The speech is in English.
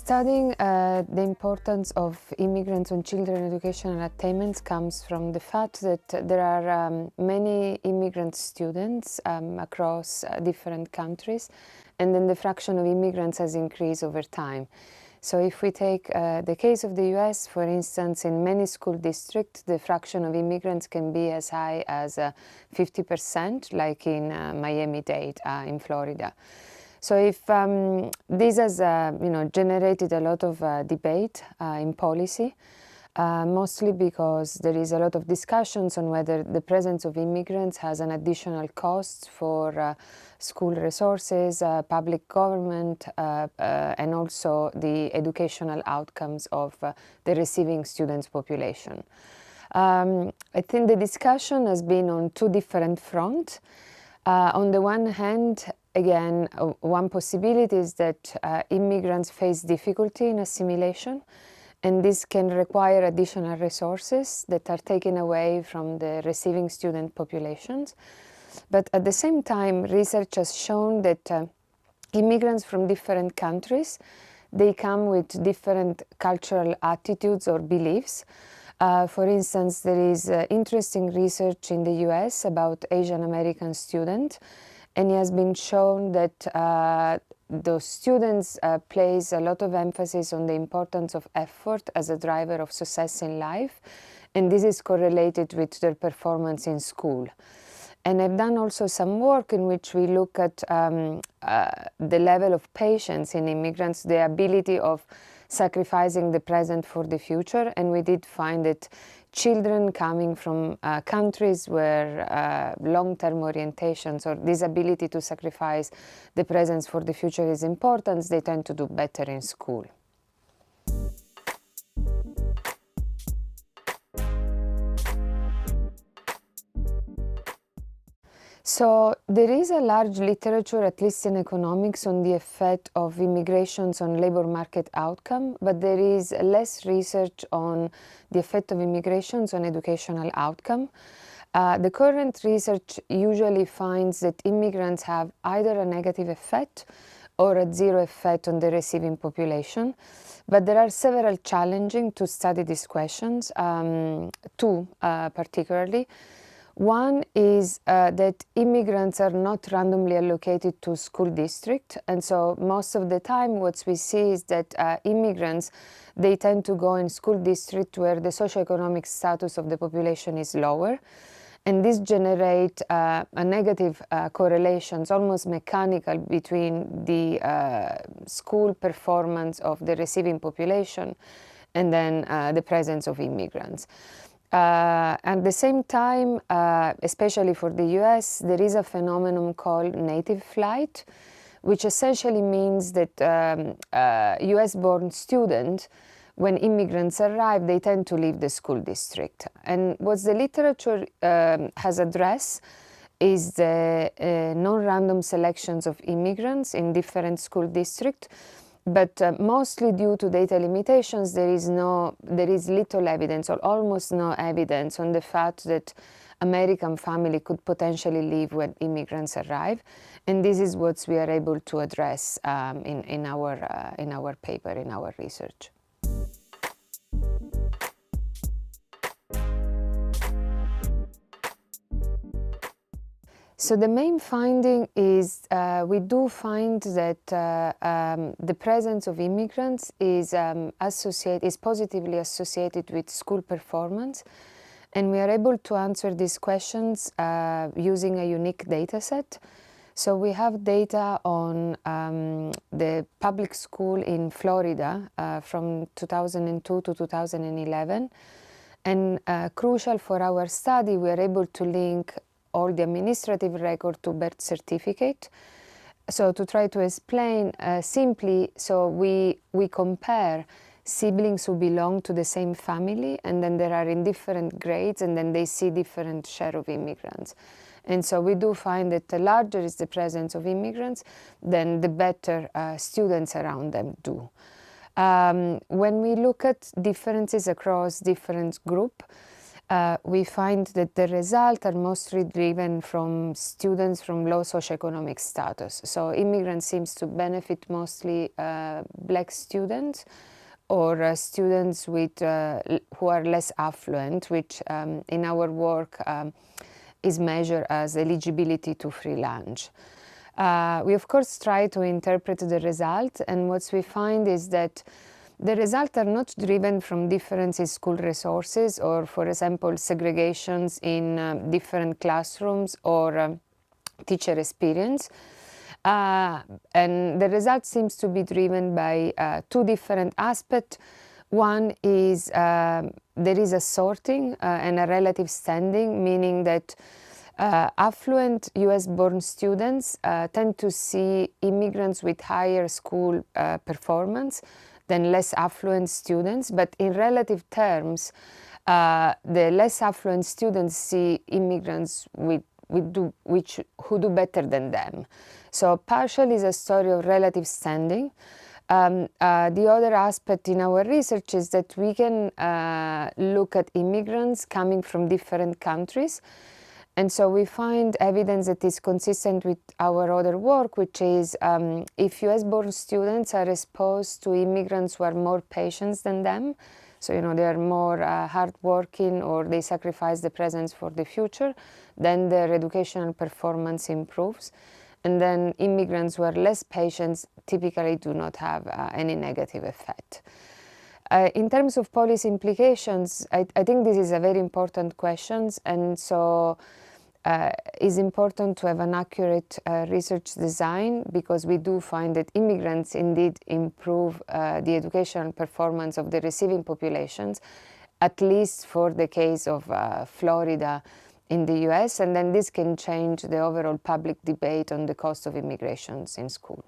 Studying the importance of immigrants on children's educational attainments comes from the fact that there are many immigrant students across different countries, and then the fraction of immigrants has increased over time. So if we take the case of the US, for instance, in many school districts, the fraction of immigrants can be as high as 50%, like in Miami-Dade in Florida. So if this has generated a lot of debate in policy, mostly because there is a lot of discussions on whether the presence of immigrants has an additional cost for school resources, public government, and also the educational outcomes of the receiving students' population. I think the discussion has been on two different fronts. On the one hand, again, one possibility is that immigrants face difficulty in assimilation, and this can require additional resources that are taken away from the receiving student populations. But at the same time, research has shown that immigrants from different countries, they come with different cultural attitudes or beliefs. For instance, there is interesting research in the US about Asian American students, and it has been shown that those students place a lot of emphasis on the importance of effort as a driver of success in life, and this is correlated with their performance in school. And I've done also some work in which we look at the level of patience in immigrants, the ability of sacrificing the present for the future, and we did find that children coming from countries where long-term orientations or this ability to sacrifice the present for the future is important, they tend to do better in school. So there is a large literature, at least in economics, on the effect of immigrations on labor market outcome, but there is less research on the effect of immigrations on educational outcome. The current research usually finds that immigrants have either a negative effect or a zero effect on the receiving population, but there are several challenges to study these questions, two particularly. One is that immigrants are not randomly allocated to school district, and so most of the time what we see is that immigrants, they tend to go in school district where the socio-economic status of the population is lower, and this generates a negative correlations, almost mechanical, between the school performance of the receiving population and then the presence of immigrants. At the same time, especially for the US, there is a phenomenon called native flight, which essentially means that US-born students, when immigrants arrive, they tend to leave the school district. And what the literature has addressed is the non-random selections of immigrants in different school districts. But mostly due to data limitations, there is little evidence or almost no evidence on the fact that American family could potentially leave when immigrants arrive, and this is what we are able to address in our paper, in our research. So the main finding is we do find that the presence of immigrants is positively associated with school performance, and we are able to answer these questions using a unique data set. So we have data on the public school in Florida from 2002 to 2011, and crucial for our study, we are able to link all the administrative record to birth certificate. So to try to explain simply, so we compare siblings who belong to the same family, and then there are in different grades, and then they see different share of immigrants. And so we do find that the larger is the presence of immigrants, then the better students around them do. When we look at differences across different groups, we find that the results are mostly driven from students from low socioeconomic status. So immigrants seems to benefit mostly black students or students with, who are less affluent, which in our work is measured as eligibility to free lunch. We of course try to interpret the result, and what we find is that the results are not driven from difference in school resources or, for example, segregations in different classrooms or teacher experience. And the result seems to be driven by two different aspects. One is there is a sorting and a relative standing, meaning that affluent US-born students tend to see immigrants with higher school performance than less affluent students, but in relative terms, the less affluent students see immigrants who do better than them. So partially is a story of relative standing. The other aspect in our research is that we can look at immigrants coming from different countries. And so we find evidence that is consistent with our other work, which is if US-born students are exposed to immigrants who are more patient than them, so they are more hardworking or they sacrifice the present for the future, then their educational performance improves. And then immigrants who are less patient typically do not have any negative effect. In terms of policy implications, I think this is a very important question, and so it's important to have an accurate research design, because we do find that immigrants indeed improve the educational performance of the receiving populations, at least for the case of Florida in the US, and then this can change the overall public debate on the cost of immigrations in schools.